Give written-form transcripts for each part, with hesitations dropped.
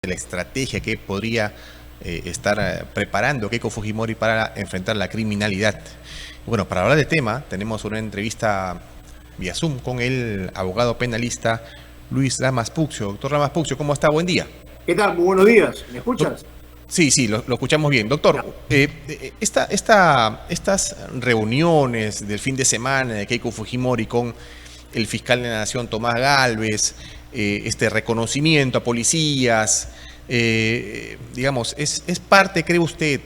la estrategia que podría estar preparando Keiko Fujimori para enfrentar la criminalidad. Bueno, para hablar del tema, tenemos una entrevista vía Zoom con el abogado penalista Luis Lamas Puccio. Doctor Lamas Puccio, ¿cómo está? Buen día. ¿Qué tal? Muy buenos días. ¿Me escuchas? Sí, lo escuchamos bien. Doctor, estas reuniones del fin de semana de Keiko Fujimori con el fiscal de la Nación, Tomás Gálvez, este reconocimiento a policías, digamos, ¿es parte, cree usted,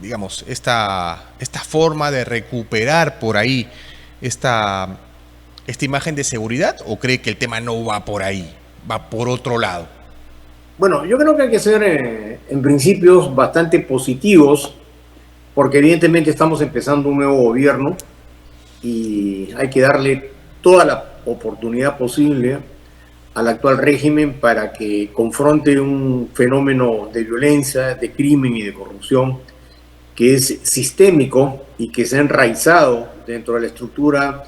digamos, esta forma de recuperar por ahí esta imagen de seguridad, o cree que el tema no va por ahí, va por otro lado? Bueno, yo creo que hay que ser en principios bastante positivos, porque evidentemente estamos empezando un nuevo gobierno y hay que darle toda la oportunidad posible al actual régimen para que confronte un fenómeno de violencia, de crimen y de corrupción que es sistémico y que se ha enraizado dentro de la estructura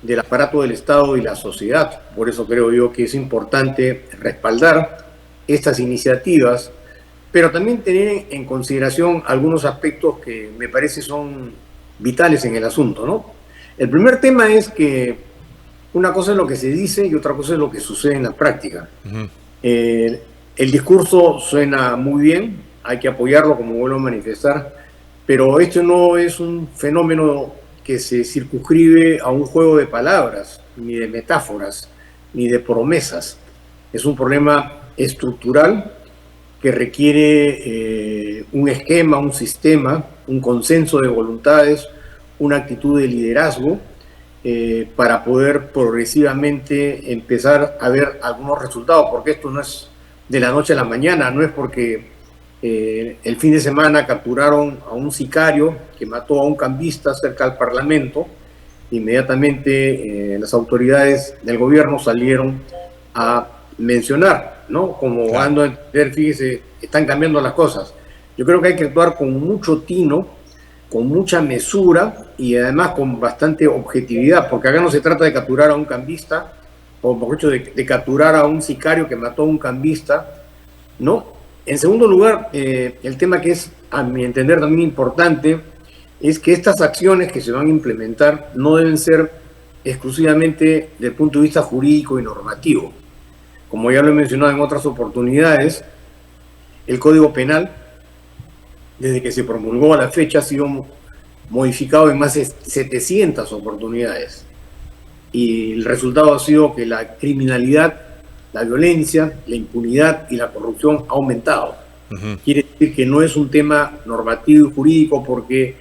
del aparato del Estado y la sociedad. Por eso creo yo que es importante respaldar estas iniciativas, pero también tener en consideración algunos aspectos que me parece son vitales en el asunto, ¿no? El primer tema es que una cosa es lo que se dice y otra cosa es lo que sucede en la práctica. El discurso suena muy bien, hay que apoyarlo, como vuelvo a manifestar, pero esto no es un fenómeno que se circunscribe a un juego de palabras, ni de metáforas, ni de promesas. Es un problema estructural que requiere un esquema, un sistema, un consenso de voluntades, una actitud de liderazgo para poder progresivamente empezar a ver algunos resultados, porque esto no es de la noche a la mañana, no es porque el fin de semana capturaron a un sicario que mató a un cambista cerca del Parlamento. Inmediatamente las autoridades del gobierno salieron a mencionar, ¿no? Como Claro. dando a entender, fíjese, están cambiando las cosas. Yo creo que hay que actuar con mucho tino, con mucha mesura y además con bastante objetividad, porque acá no se trata de capturar a un cambista, o mejor dicho, de capturar a un sicario que mató a un cambista, ¿no? En segundo lugar, el tema que es, a mi entender, también importante, es que estas acciones que se van a implementar no deben ser exclusivamente desde el punto de vista jurídico y normativo. Como ya lo he mencionado en otras oportunidades, el Código Penal, desde que se promulgó a la fecha, ha sido modificado en más de 700 oportunidades. Y el resultado ha sido que la criminalidad, la violencia, la impunidad y la corrupción ha aumentado. Quiere decir que no es un tema normativo y jurídico, porque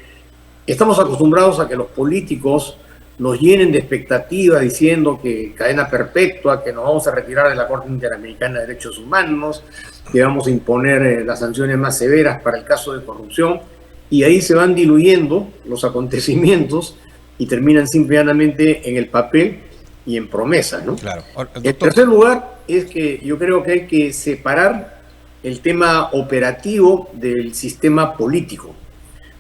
estamos acostumbrados a que los políticos nos llenen de expectativas diciendo que cadena perpetua, que nos vamos a retirar de la Corte Interamericana de Derechos Humanos, que vamos a imponer las sanciones más severas para el caso de corrupción, y ahí se van diluyendo los acontecimientos y terminan simplemente en el papel y en promesas, ¿no? Claro. En tercer lugar, es que yo creo que hay que separar el tema operativo del sistema político,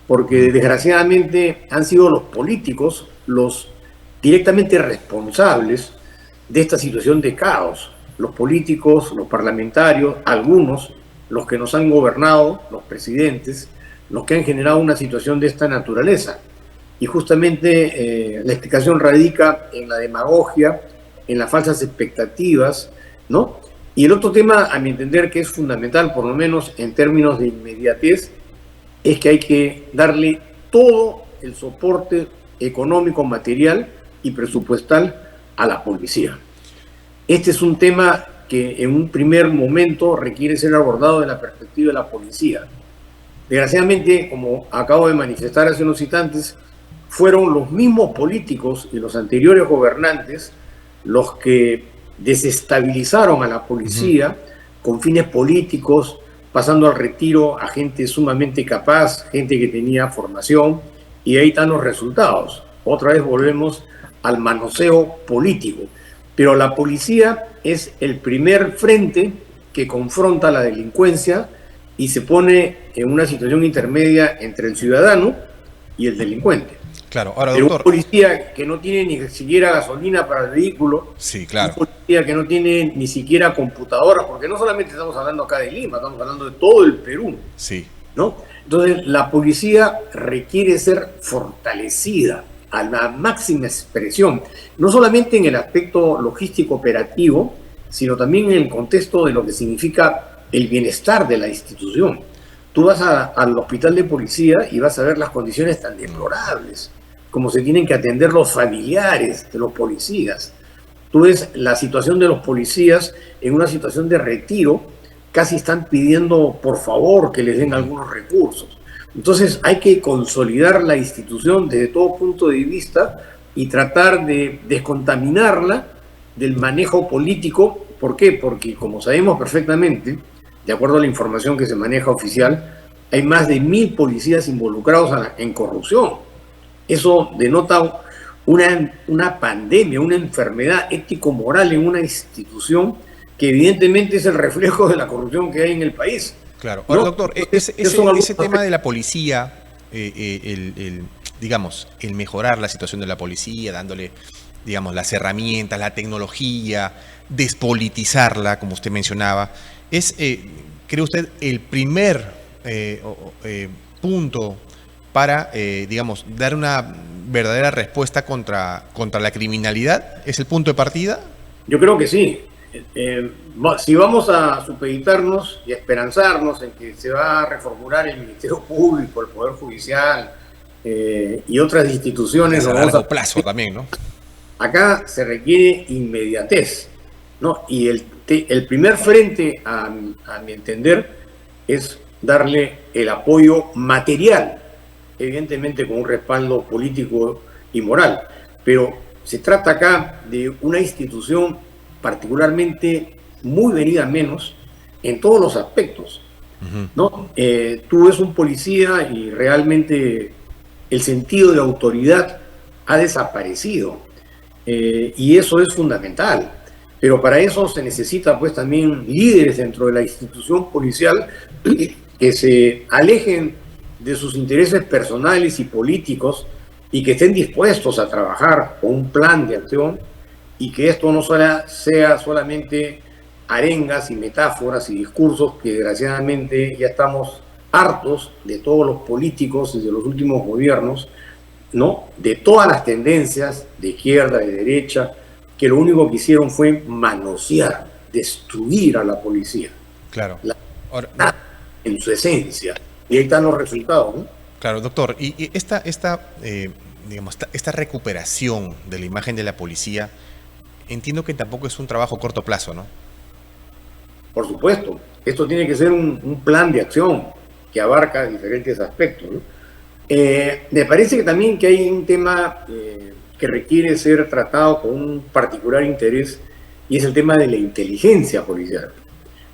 porque desgraciadamente han sido los políticos los directamente responsables de esta situación de caos. Los políticos, los parlamentarios, algunos, los que nos han gobernado, los presidentes, los que han generado una situación de esta naturaleza. Y justamente la explicación radica en la demagogia, en las falsas expectativas, ¿no? Y el otro tema, a mi entender, que es fundamental, por lo menos en términos de inmediatez, es que hay que darle todo el soporte económico, material y presupuestal a la policía. Este es un tema que en un primer momento requiere ser abordado desde la perspectiva de la policía. Desgraciadamente, como acabo de manifestar hace unos instantes, fueron los mismos políticos y los anteriores gobernantes los que desestabilizaron a la policía con fines políticos, pasando al retiro a gente sumamente capaz, gente que tenía formación, y ahí están los resultados. Otra vez volvemos al manoseo político. Pero la policía es el primer frente que confronta la delincuencia y se pone en una situación intermedia entre el ciudadano y el delincuente. Claro, ahora Pero un doctor. policía que no tiene ni siquiera gasolina para el vehículo, Sí, un claro, policía que no tiene ni siquiera computadora, porque no solamente estamos hablando acá de Lima, estamos hablando de todo el Perú, sí, ¿no? Entonces, la policía requiere ser fortalecida a la máxima expresión, no solamente en el aspecto logístico operativo, sino también en el contexto de lo que significa el bienestar de la institución. Tú vas al hospital de policía y vas a ver las condiciones tan deplorables, como se tienen que atender los familiares de los policías. Tú ves la situación de los policías en una situación de retiro, casi están pidiendo por favor que les den algunos recursos. Entonces hay que consolidar la institución desde todo punto de vista y tratar de descontaminarla del manejo político. ¿Por qué? Porque como sabemos perfectamente, de acuerdo a la información que se maneja oficial, hay más de 1000 policías involucrados en corrupción. Eso denota una pandemia, una enfermedad ético-moral en una institución que evidentemente es el reflejo de la corrupción que hay en el país. claro. Ahora, ¿No? doctor, Entonces, son algunos ese tema de aspectos. la policía, digamos, el mejorar la situación de la policía, dándole, digamos, las herramientas, la tecnología, despolitizarla, como usted mencionaba, es, ¿cree usted, el primer punto para, digamos, dar una verdadera respuesta contra la criminalidad? ¿Es el punto de partida? Yo creo que sí. Si vamos a supeditarnos y a esperanzarnos en que se va a reformular el Ministerio Público, el Poder Judicial y otras instituciones, Es a nos vamos largo plazo también, ¿no? acá se requiere inmediatez, ¿no? Y el primer frente, a mi entender, es darle el apoyo material, evidentemente con un respaldo político y moral, pero se trata acá de una institución particularmente muy venida menos en todos los aspectos, ¿no? Tú ves un policía y realmente el sentido de autoridad ha desaparecido, y eso es fundamental. Pero para eso se necesita pues también líderes dentro de la institución policial que se alejen de sus intereses personales y políticos y que estén dispuestos a trabajar con un plan de acción y que esto no sea solamente arengas y metáforas y discursos que desgraciadamente ya estamos hartos de todos los políticos desde los últimos gobiernos, ¿no? De todas las tendencias de izquierda, de derecha, que lo único que hicieron fue manosear, destruir a la policía. Claro. Ahora, En su esencia. Y ahí están los resultados, ¿no? claro, doctor, y digamos, esta recuperación de la imagen de la policía, entiendo que tampoco es un trabajo a corto plazo, ¿no? Por supuesto, esto tiene que ser un plan de acción que abarca diferentes aspectos, ¿no? Me parece que también que hay un tema que requiere ser tratado con un particular interés y es el tema de la inteligencia policial.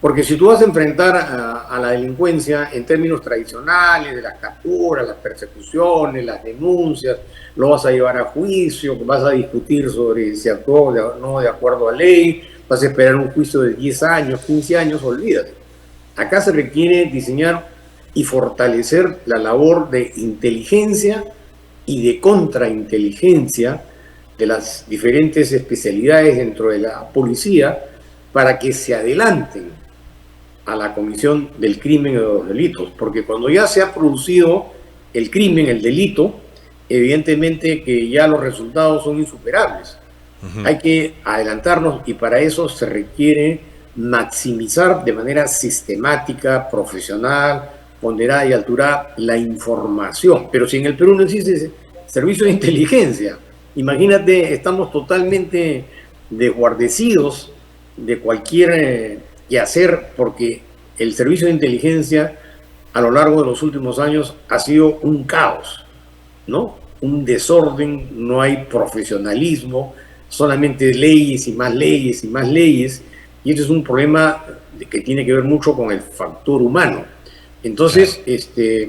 Porque si tú vas a enfrentar a la delincuencia en términos tradicionales, de las capturas, las persecuciones, las denuncias, lo vas a llevar a juicio, vas a discutir sobre si actuó no de acuerdo a ley, vas a esperar un juicio de 10 años, 15 años, olvídate. Acá se requiere diseñar y fortalecer la labor de inteligencia y de contrainteligencia de las diferentes especialidades dentro de la policía para que se adelanten a la comisión del crimen o de los delitos, porque cuando ya se ha producido el crimen, el delito, evidentemente que ya los resultados son insuperables. Hay que adelantarnos y para eso se requiere maximizar de manera sistemática, profesional, ponderada y altura la información. Pero si en el Perú no existe servicio de inteligencia, imagínate, estamos totalmente desguardecidos de cualquier quehacer porque el servicio de inteligencia a lo largo de los últimos años ha sido un caos, ¿no? Un desorden, no hay profesionalismo, solamente leyes y más leyes y más leyes, y este es un problema que tiene que ver mucho con el factor humano. Entonces,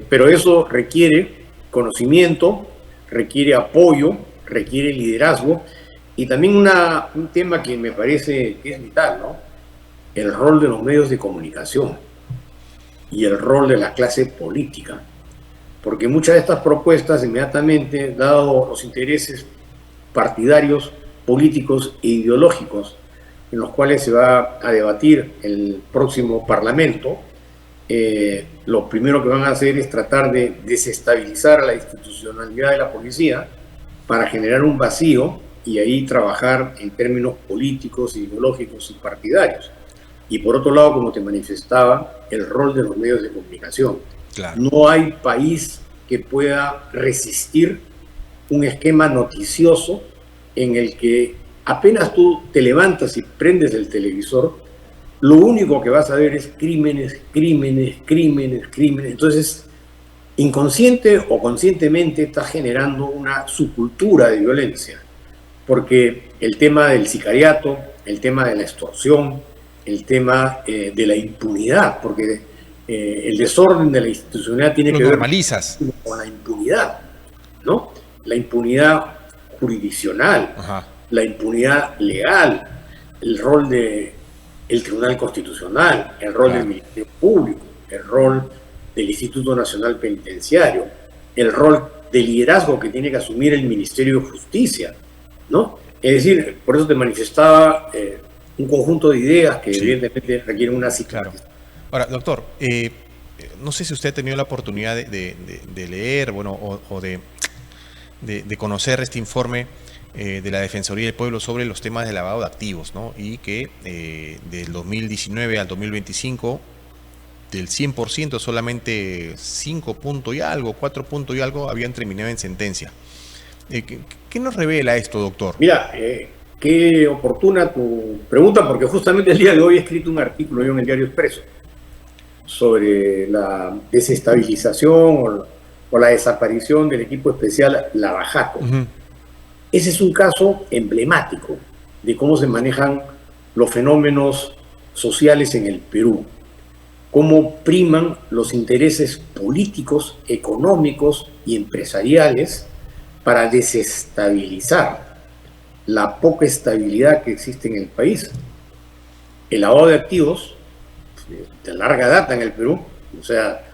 pero eso requiere conocimiento, requiere apoyo, requiere liderazgo, y también un tema que me parece que es vital, ¿no? El rol de los medios de comunicación y el rol de la clase política. porque muchas de estas propuestas inmediatamente, dado los intereses partidarios, políticos e ideológicos en los cuales se va a debatir el próximo Parlamento, lo primero que van a hacer es tratar de desestabilizar la institucionalidad de la policía para generar un vacío y ahí trabajar en términos políticos, ideológicos y partidarios. Y por otro lado, como te manifestaba, el rol de los medios de comunicación. Claro. No hay país que pueda resistir un esquema noticioso en el que apenas tú te levantas y prendes el televisor, lo único que vas a ver es crímenes, crímenes, crímenes, crímenes. Entonces, inconsciente o conscientemente estás generando una subcultura de violencia, porque el tema del sicariato, el tema de la extorsión, el tema de la impunidad, porque el desorden de la institucionalidad tiene que ver con la impunidad, ¿no? La impunidad jurisdiccional, la impunidad legal, el rol del Tribunal Constitucional, el rol del Ministerio Público, el rol del Instituto Nacional Penitenciario, el rol de liderazgo que tiene que asumir el Ministerio de Justicia, ¿no? Es decir, por eso te manifestaba un conjunto de ideas que evidentemente requieren una cita. Ahora, doctor, no sé si usted ha tenido la oportunidad de leer, bueno, o de conocer este informe de la Defensoría del Pueblo sobre los temas de lavado de activos, ¿no? Y que del 2019 al 2025, del 100%, solamente 5 puntos y algo, 4 puntos y algo habían terminado en sentencia. ¿Qué nos revela esto, doctor? Mira, qué oportuna tu pregunta, porque justamente el día de hoy he escrito un artículo yo en el Diario Expreso sobre la desestabilización o la desaparición del equipo especial Lavajato. Ese es un caso emblemático de cómo se manejan los fenómenos sociales en el Perú, cómo priman los intereses políticos, económicos y empresariales para desestabilizar la poca estabilidad que existe en el país. El lavado de activos de larga data en el Perú, o sea,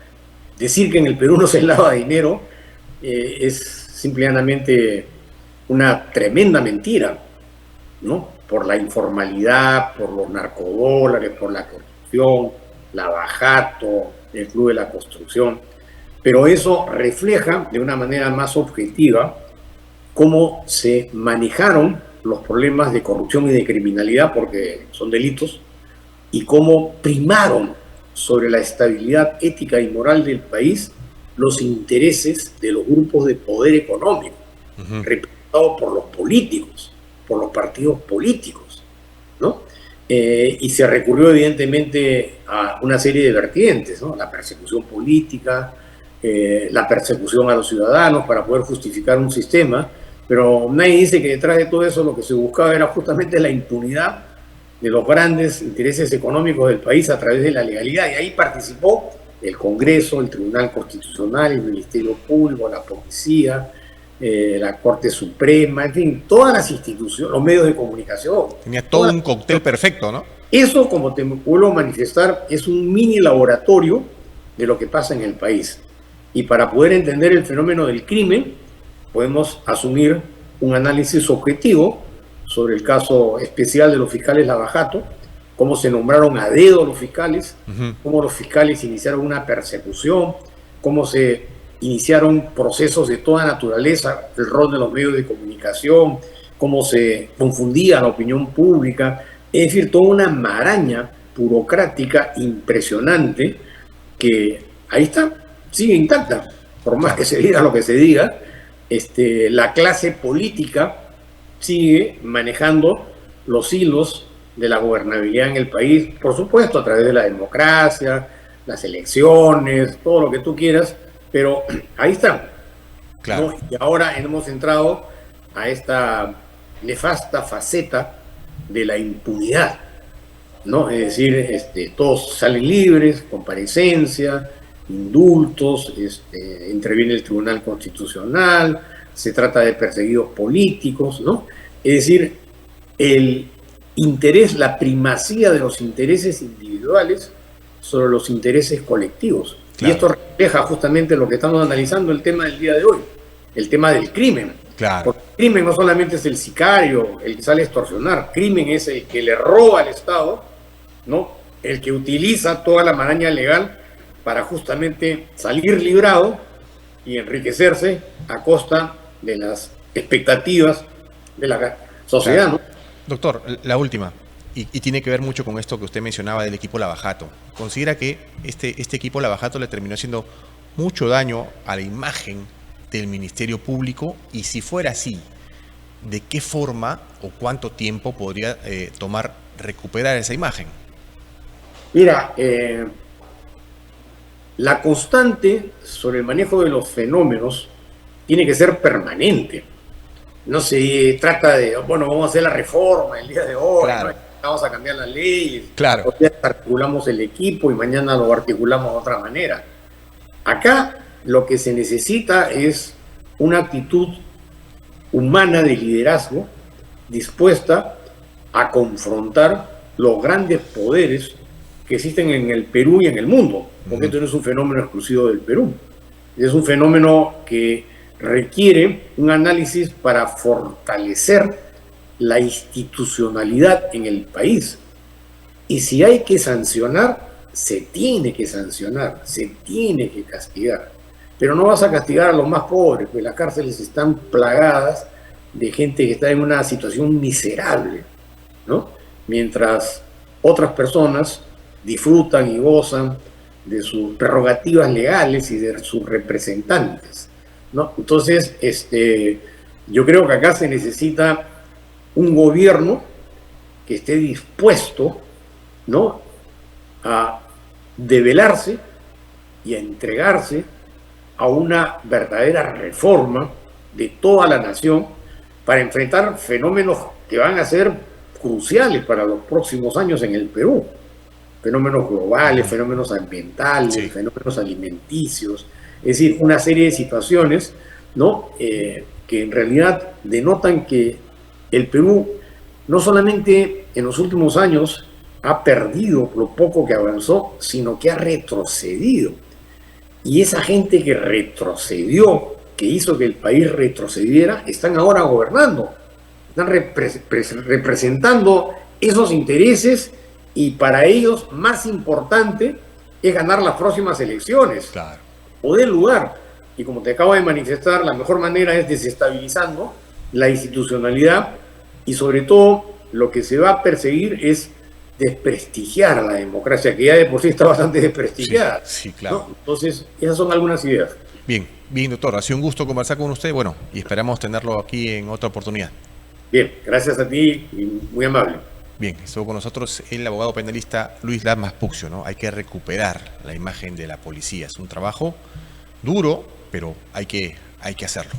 decir que en el Perú no se lava dinero es simplemente una tremenda mentira, ¿no? Por la informalidad, por los narcodólares, por la corrupción, Lavajato, el Club de la Construcción. Pero eso refleja de una manera más objetiva cómo se manejaron los problemas de corrupción y de criminalidad, porque son delitos, y cómo primaron sobre la estabilidad ética y moral del país los intereses de los grupos de poder económico, representados por los políticos, por los partidos políticos, ¿no? Y se recurrió evidentemente a una serie de vertientes, ¿no? La persecución política, la persecución a los ciudadanos para poder justificar un sistema, pero nadie dice que detrás de todo eso lo que se buscaba era justamente la impunidad de los grandes intereses económicos del país a través de la legalidad, y ahí participó el Congreso, el Tribunal Constitucional, el Ministerio Público, la Policía, la Corte Suprema, en fin, todas las instituciones, los medios de comunicación. Tenía todo un cóctel perfecto, ¿no? Eso, como te vuelvo a manifestar, es un mini laboratorio de lo que pasa en el país. Y para poder entender el fenómeno del crimen, podemos asumir un análisis objetivo sobre el caso especial de los fiscales Lavajato, cómo se nombraron a dedo los fiscales, cómo los fiscales iniciaron una persecución, cómo se iniciaron procesos de toda naturaleza, el rol de los medios de comunicación, cómo se confundía la opinión pública, es decir, toda una maraña burocrática impresionante que ahí está, sigue intacta, por más que se diga lo que se diga. La clase política sigue manejando los hilos de la gobernabilidad en el país, por supuesto a través de la democracia, las elecciones, todo lo que tú quieras, pero ahí están. Claro. ¿No? Y ahora hemos entrado a esta nefasta faceta de la impunidad, ¿no? Es decir, todos salen libres, comparecencia, indultos, interviene el Tribunal Constitucional, se trata de perseguidos políticos, ¿no? Es decir, el la primacía de los intereses individuales sobre los intereses colectivos. Y esto refleja justamente lo que estamos analizando, el tema del día de hoy, el tema del crimen. Claro. Porque el crimen no solamente es el sicario, el que sale a extorsionar, crimen es el que le roba al Estado, ¿no? El que utiliza toda la maraña legal para justamente salir librado y enriquecerse a costa de las expectativas de la sociedad, Claro. ¿no? Doctor, la última, y tiene que ver mucho con esto que usted mencionaba del equipo Lavajato. ¿Considera que este equipo Lavajato le terminó haciendo mucho daño a la imagen del Ministerio Público? Y si fuera así, ¿de qué forma o cuánto tiempo podría tomar recuperar esa imagen? Mira, la constante sobre el manejo de los fenómenos tiene que ser permanente. No se trata de, bueno, vamos a hacer la reforma el día de hoy, Claro. ¿no? Vamos a cambiar las leyes, Claro. hoy día articulamos el equipo y mañana lo articulamos de otra manera. Acá lo que se necesita es una actitud humana de liderazgo dispuesta a confrontar los grandes poderes que existen en el Perú y en el mundo, porque esto no es un fenómeno exclusivo del Perú, es un fenómeno que requiere un análisis para fortalecer la institucionalidad en el país. Y si hay que sancionar, se tiene que sancionar, se tiene que castigar. Pero no vas a castigar a los más pobres, porque las cárceles están plagadas de gente que está en una situación miserable, ¿no? Mientras otras personas disfrutan y gozan de sus prerrogativas legales y de sus representantes, ¿no? Entonces, yo creo que acá se necesita un gobierno que esté dispuesto, ¿no?, a develarse y a entregarse a una verdadera reforma de toda la nación para enfrentar fenómenos que van a ser cruciales para los próximos años en el Perú. Fenómenos globales, fenómenos ambientales, Sí. fenómenos alimenticios, es decir, una serie de situaciones, ¿no?, que en realidad denotan que el Perú no solamente en los últimos años ha perdido lo poco que avanzó, sino que ha retrocedido. Y esa gente que retrocedió, que hizo que el país retrocediera, están ahora gobernando, están representando esos intereses, y para ellos más importante es ganar las próximas elecciones, Claro. o del lugar. Y como te acabo de manifestar, la mejor manera es desestabilizando la institucionalidad, y sobre todo lo que se va a perseguir es desprestigiar a la democracia, que ya de por sí está bastante desprestigiada. Sí, claro. ¿No? Entonces, esas son algunas ideas. Bien, bien, doctor. Ha sido un gusto conversar con usted. Bueno, y esperamos tenerlo aquí en otra oportunidad. Bien, gracias a ti y muy amable. Bien, estuvo con nosotros el abogado penalista Luis Lamas Puccio, ¿no? Hay que recuperar la imagen de la policía. Es un trabajo duro, pero hay que hacerlo.